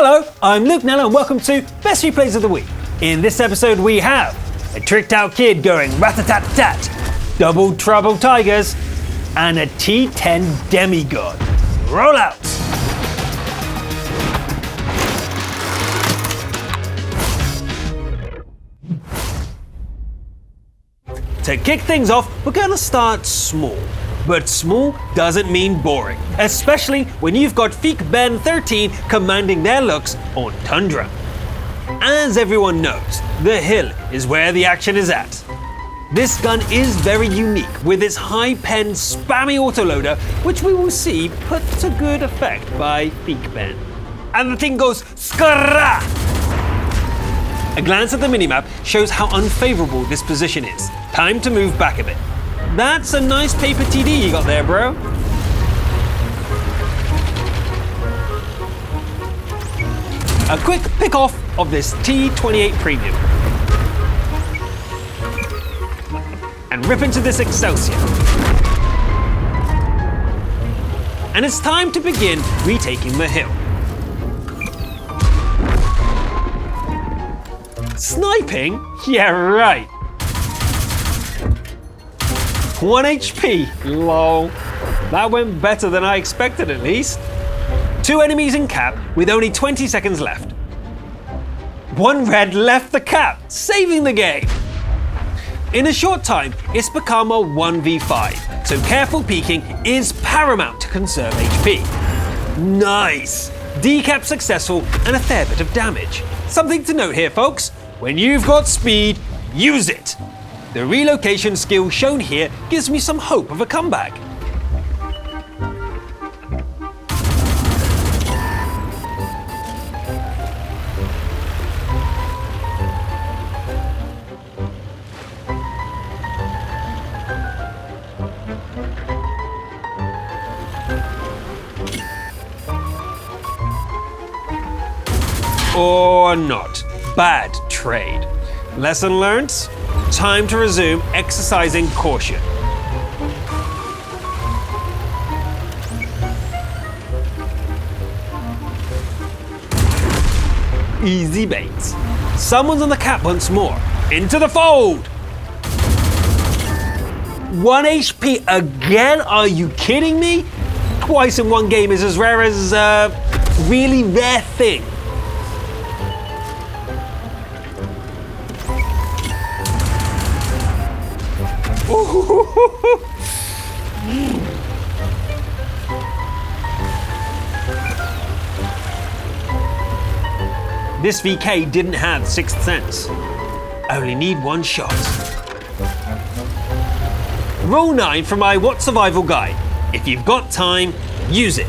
Hello, I'm Luke Nella and welcome to Best Replays of the Week. In this episode we have a tricked out kid going rat-a-tat-tat, double trouble tigers, and a T10 demigod. Roll out! To kick things off, we're gonna start small. But small doesn't mean boring, especially when you've got Feek Ben 13 commanding their looks on Tundra. As everyone knows, the hill is where the action is at. This gun is very unique with its high pen spammy autoloader, which we will see put to good effect by Feek Ben. And the thing goes skra! A glance at the minimap shows how unfavorable this position is. Time to move back a bit. That's a nice paper TD you got there, bro. A quick pick off of this T28 Premium. And rip into this Excelsior. And it's time to begin retaking the hill. Sniping? Yeah, right. 1 HP, lol. That went better than I expected at least. 2 enemies in cap with only 20 seconds left. 1 red left the cap, saving the game. In a short time, it's become a 1v5, so careful peeking is paramount to conserve HP. Nice! Decap successful and a fair bit of damage. Something to note here, folks. When you've got speed, use it. The relocation skill shown here gives me some hope of a comeback. Or not. Bad trade. Lesson learned? Time to resume exercising caution. Easy baits. Someone's on the cap once more. Into the fold! 1 HP again? Are you kidding me? Twice in one game is as rare as a really rare thing. This VK didn't have 6th sense. Only need 1 shot. Rule 9 from my What Survival Guide. If you've got time, use it.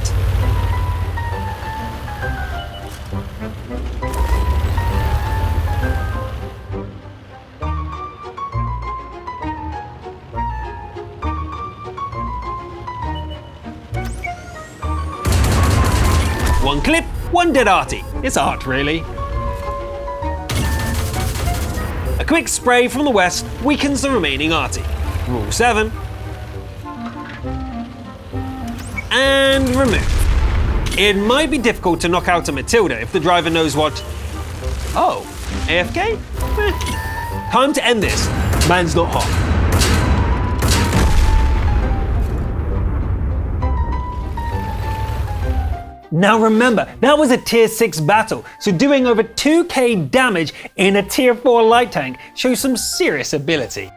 One clip, 1 dead arty. It's art, really. A quick spray from the west weakens the remaining arty. Rule 7. And remove. It might be difficult to knock out a Matilda if the driver knows what... Oh, AFK? Time to end this. Man's not hot. Now remember, that was a tier 6 battle, so doing over 2k damage in a tier 4 light tank shows some serious ability.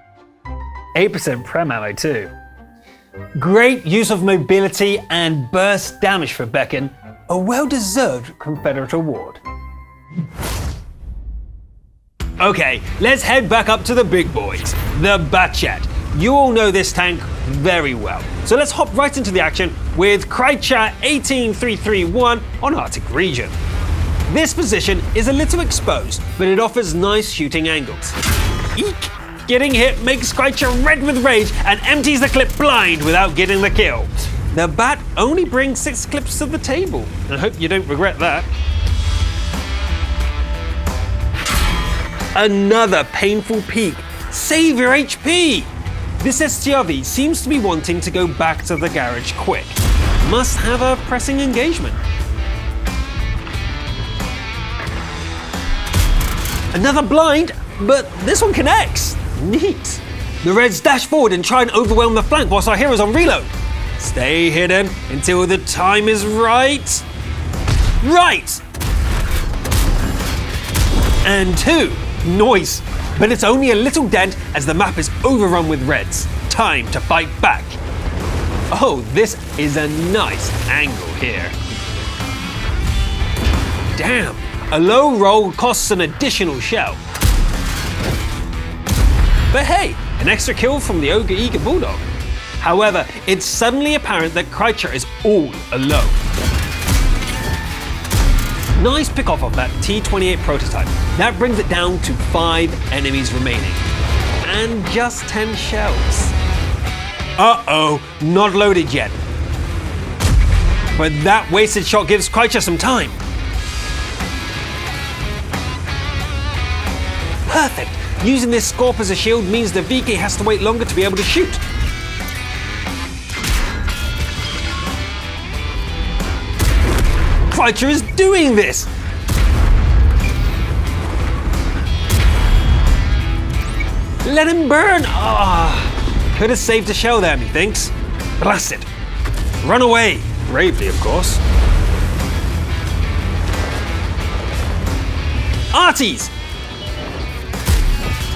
8% prem ammo too. Great use of mobility and burst damage for Beacon, a well-deserved Confederate award. Okay, let's head back up to the big boys, the Batchat. You all know this tank very well. So let's hop right into the action with Kreitzer 18331 on Arctic region. This position is a little exposed, but it offers nice shooting angles. Eek! Getting hit makes Kreitzer red with rage and empties the clip blind without getting the kill. The Bat only brings 6 clips to the table. I hope you don't regret that. Another painful peek. Save your HP! This STRV seems to be wanting to go back to the garage quick. Must have a pressing engagement. Another blind, but this one connects. Neat. The Reds dash forward and try and overwhelm the flank whilst our heroes on reload. Stay hidden until the time is right. Right! And 2. Noise. But it's only a little dent as the map is overrun with Reds. Time to fight back. Oh, this is a nice angle here. Damn, a low roll costs an additional shell. But hey, an extra kill from the Ogre Eager Bulldog. However, it's suddenly apparent that Kreitzer is all alone. Nice pick off of that T-28 prototype. That brings it down to 5 enemies remaining. And just 10 shells. Uh-oh, not loaded yet. But that wasted shot gives Kreitzer some time. Perfect. Using this Scorp as a shield means the VK has to wait longer to be able to shoot. Kreitzer is doing this! Let him burn! Could have saved a shell there, methinks. Blast it. Run away. Bravely, of course. Arties!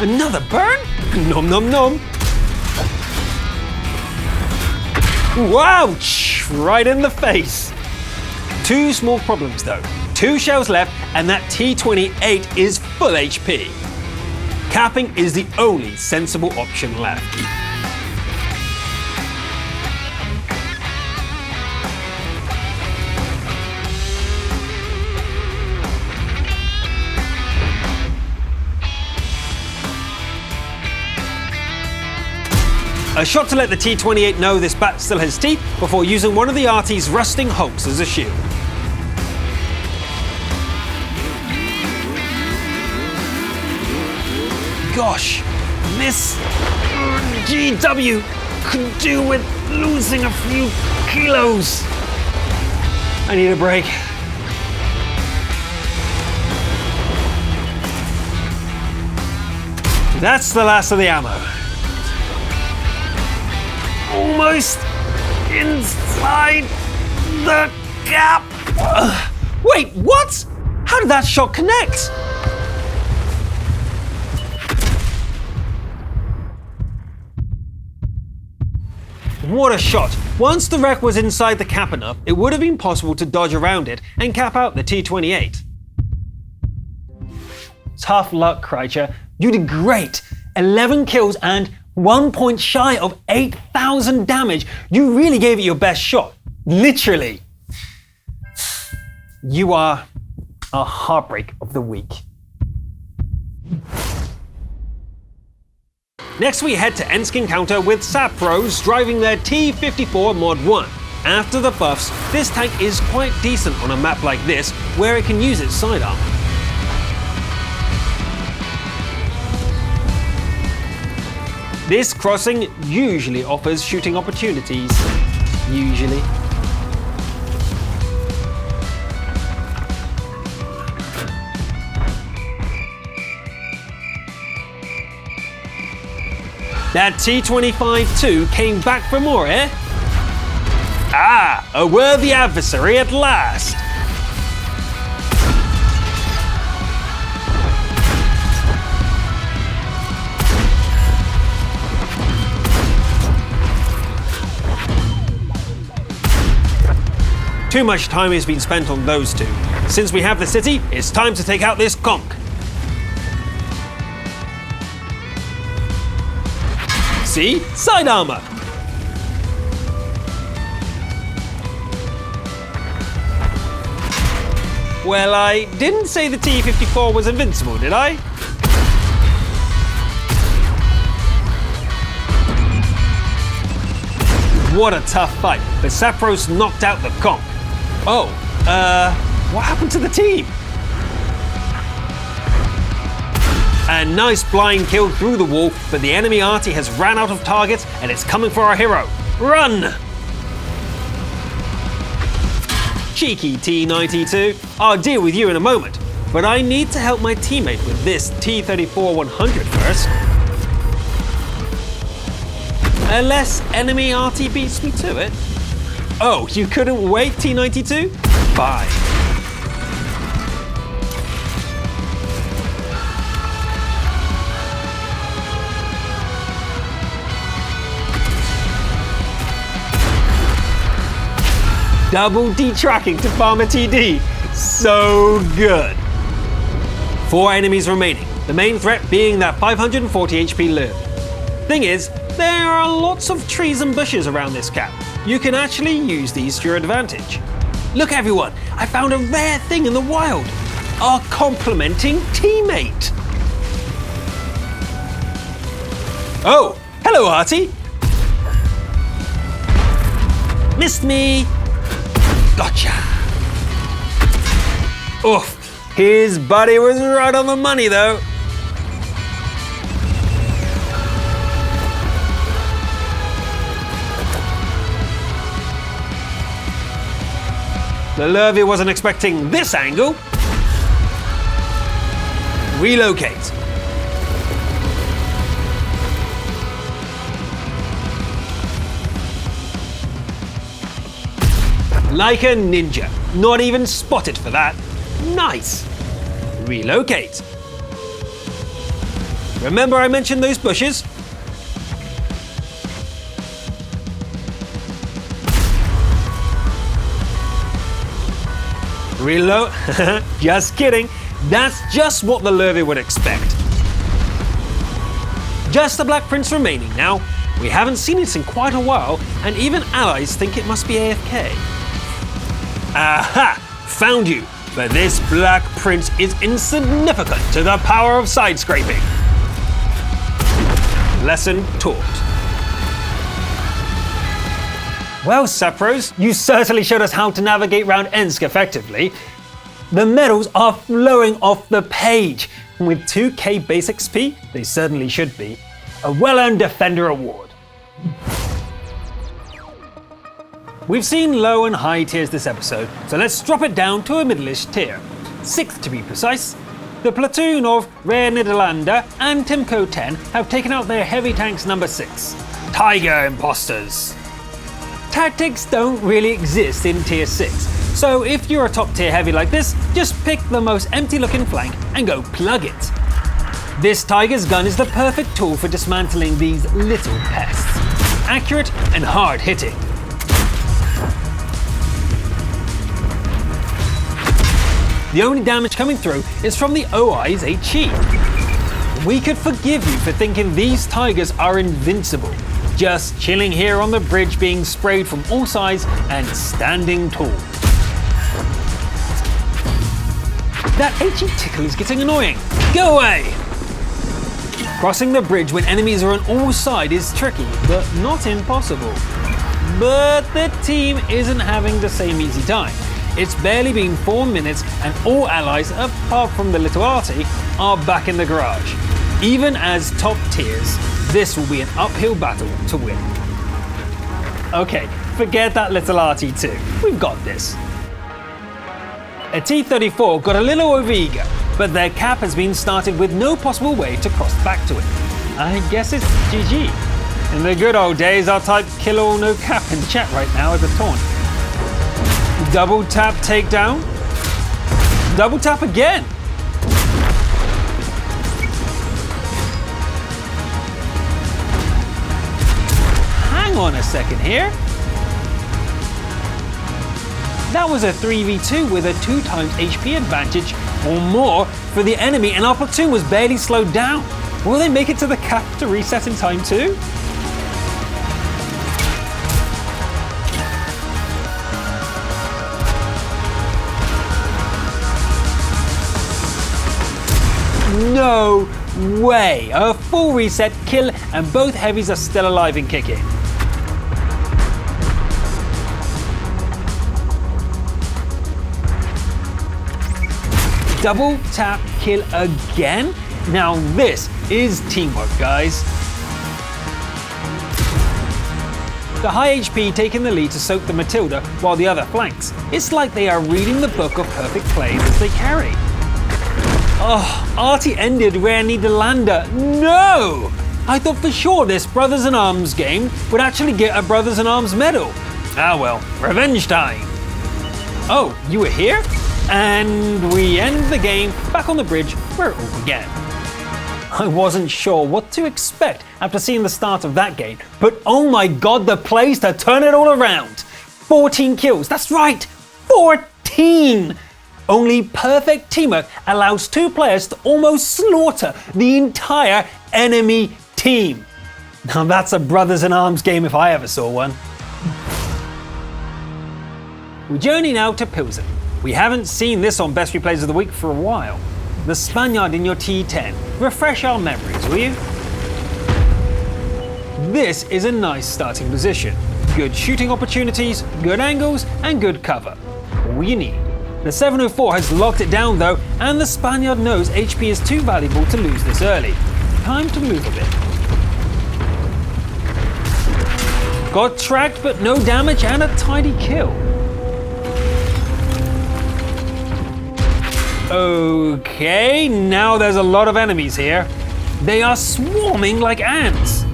Another burn? Nom nom nom. Wouch! Right in the face. 2 small problems though. 2 shells left and that T-28 is full HP. Capping is the only sensible option left. A shot to let the T-28 know this bat still has teeth before using one of the Arty's rusting hulks as a shield. Gosh, this GW could do with losing a few kilos. I need a break. That's the last of the ammo. Almost inside the gap. Wait, what? How did that shot connect? What a shot! Once the wreck was inside the cap enough, it would have been possible to dodge around it and cap out the T-28. Tough luck, Kreitzer. You did great! 11 kills and 1 point shy of 8,000 damage. You really gave it your best shot. Literally. You are a heartbreak of the week. Next we head to Ensk encounter with Sapros driving their T-54 Mod 1. After the buffs, this tank is quite decent on a map like this, where it can use its sidearm. This crossing usually offers shooting opportunities. Usually. That T-25 too came back for more, eh? Ah, a worthy adversary at last! Too much time has been spent on those two. Since we have the city, it's time to take out this conch. See? Side armor! Well, I didn't say the T-54 was invincible, did I? What a tough fight, but Sapros knocked out the conch. Oh, what happened to the team? A nice blind kill through the wall, but the enemy arty has ran out of targets and it's coming for our hero. Run! Cheeky T-92, I'll deal with you in a moment. but I need to help my teammate with this T-34-100 first. Unless enemy RT beats me to it. Oh, you couldn't wait, T-92? Fine. Double D-tracking to Farmer TD. So good. 4 enemies remaining, the main threat being that 540 HP lure. Thing is, there are lots of trees and bushes around this cap. You can actually use these to your advantage. Look everyone, I found a rare thing in the wild. Our complementing teammate. Oh, hello Artie. Missed me. Gotcha! Oof, his buddy was right on the money though. The Lurvy wasn't expecting this angle. Relocate. Like a ninja. Not even spotted for that. Nice. Relocate. Remember I mentioned those bushes? Reload. Just kidding. That's just what the Lurvy would expect. Just the Black Prince remaining now. We haven't seen it in quite a while, and even allies think it must be AFK. Aha! Found you! But this Black Prince is insignificant to the power of side scraping. Lesson taught. Well, Sapros, you certainly showed us how to navigate around Ensk effectively. The medals are flowing off the page. With 2k base XP, they certainly should be. A well-earned Defender award. We've seen low and high tiers this episode, so let's drop it down to a middle-ish tier. 6th to be precise. The platoon of Rare Nederlander and Timco 10 have taken out their heavy tanks number 6. Tiger Imposters. Tactics don't really exist in tier 6, so if you're a top tier heavy like this, just pick the most empty looking flank and go plug it. This Tiger's gun is the perfect tool for dismantling these little pests. Accurate and hard hitting. The only damage coming through is from the OI's HE. We could forgive you for thinking these Tigers are invincible, just chilling here on the bridge being sprayed from all sides and standing tall. That HE tickle is getting annoying. Go away! Crossing the bridge when enemies are on all sides is tricky, but not impossible. But the team isn't having the same easy time. It's barely been 4 minutes and all allies, apart from the little Artie, are back in the garage. Even as top tiers, this will be an uphill battle to win. Okay, forget that little Artie too. We've got this. A T-34 got a little over-eager, but their cap has been started with no possible way to cross back to it. I guess it's GG. In the good old days, I'll type kill all no cap in chat right now as a taunt. Double tap takedown. Double tap again. Hang on a second here. That was a 3v2 with a 2 times HP advantage or more for the enemy, and our platoon was barely slowed down. Will they make it to the cap to reset in time too? No way! A full reset, kill, and both heavies are still alive and kicking. Double tap kill again? Now this is teamwork, guys. The high HP taking the lead to soak the Matilda while the other flanks. It's like they are reading the book of perfect plays as they carry. Oh, Artie ended where I need to lander. No! I thought for sure this Brothers in Arms game would actually get a Brothers in Arms medal. Ah well, revenge time. Oh, you were here? And we end the game back on the bridge where it all began. I wasn't sure what to expect after seeing the start of that game, but oh my god, the plays to turn it all around. 14 kills, that's right, 14! Only perfect teamwork allows two players to almost slaughter the entire enemy team. Now that's a Brothers in Arms game if I ever saw one. We journey now to Pilsen. We haven't seen this on Best Replays of the Week for a while. The Spaniard in your T10. Refresh our memories, will you? This is a nice starting position. Good shooting opportunities, good angles, and good cover. All you need. The 704 has locked it down though, and the Spaniard knows HP is too valuable to lose this early. Time to move a bit. Got tracked but no damage and a tidy kill. Okay, now there's a lot of enemies here. They are swarming like ants.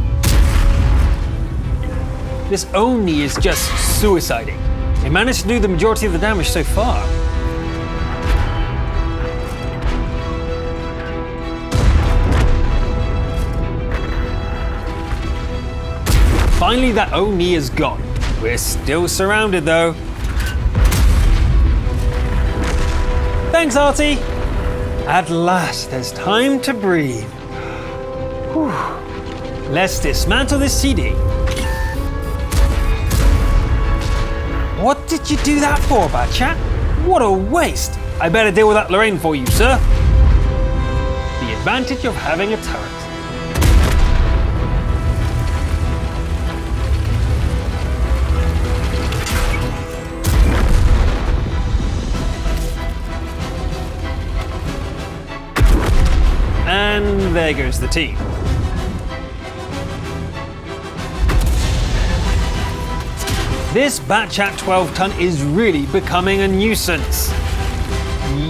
This Oni is just suiciding. They managed to do the majority of the damage so far. Finally, that Oni is gone. We're still surrounded though. Thanks, Artie. At last, there's time to breathe. Whew. Let's dismantle this CD. What did you do that for, Batchat? What a waste. I better deal with that Lorraine for you, sir. The advantage of having a turret. And there goes the team. This Batchat 12-ton is really becoming a nuisance.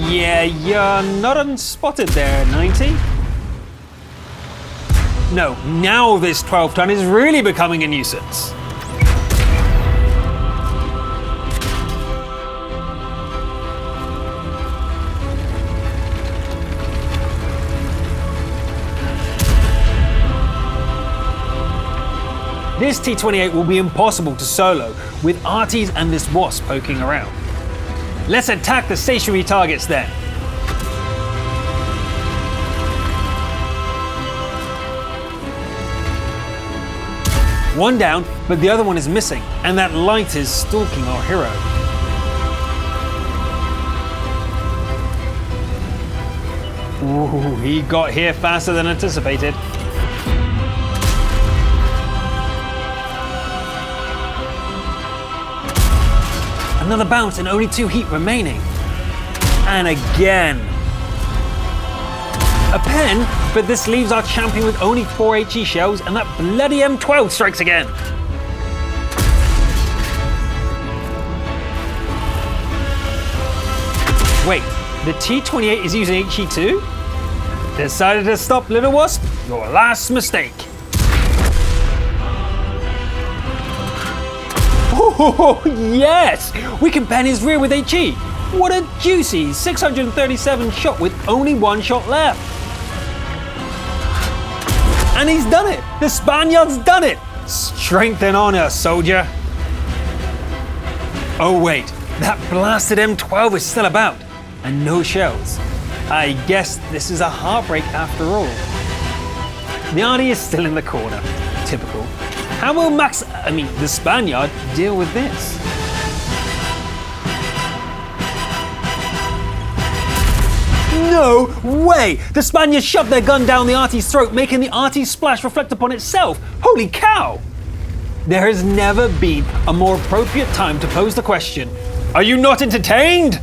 Yeah, you're not unspotted there, 90. No, now this 12-ton is really becoming a nuisance. This T-28 will be impossible to solo, with Arties and this Wasp poking around. Let's attack the stationary targets then. One down, but the other one is missing, and that light is stalking our hero. Ooh, he got here faster than anticipated. Another bounce and only 2 heat remaining. And again. A pen, but this leaves our champion with only 4 HE shells, and that bloody M12 strikes again. Wait, the T-28 is using HE too? Decided to stop, Little Wasp? Your last mistake. Oh, yes! We can pen his rear with HE. What a juicy 637 shot with only 1 shot left. And he's done it! The Spaniard's done it! Strength and honor, soldier. Oh wait, that blasted M12 is still about, and no shells. I guess this is a heartbreak after all. The Arnie is still in the corner. Typical. How will the Spaniard, deal with this? No way! The Spaniard shoved their gun down the Artie's throat, making the Artie's splash reflect upon itself. Holy cow! There has never been a more appropriate time to pose the question, are you not entertained?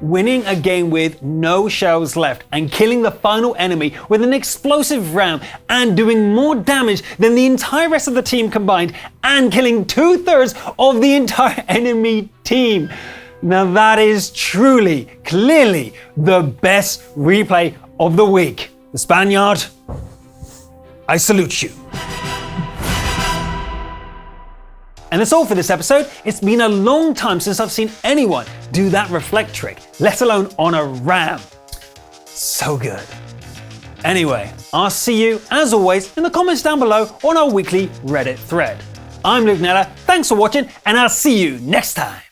Winning a game with no shells left and killing the final enemy with an explosive round and doing more damage than the entire rest of the team combined and killing 2/3 of the entire enemy team. Now that is truly, clearly the best replay of the week. The Spaniard, I salute you. And that's all for this episode. It's been a long time since I've seen anyone do that reflect trick, let alone on a ram. So good. Anyway, I'll see you, as always, in the comments down below on our weekly Reddit thread. I'm Luke Nella, thanks for watching, and I'll see you next time.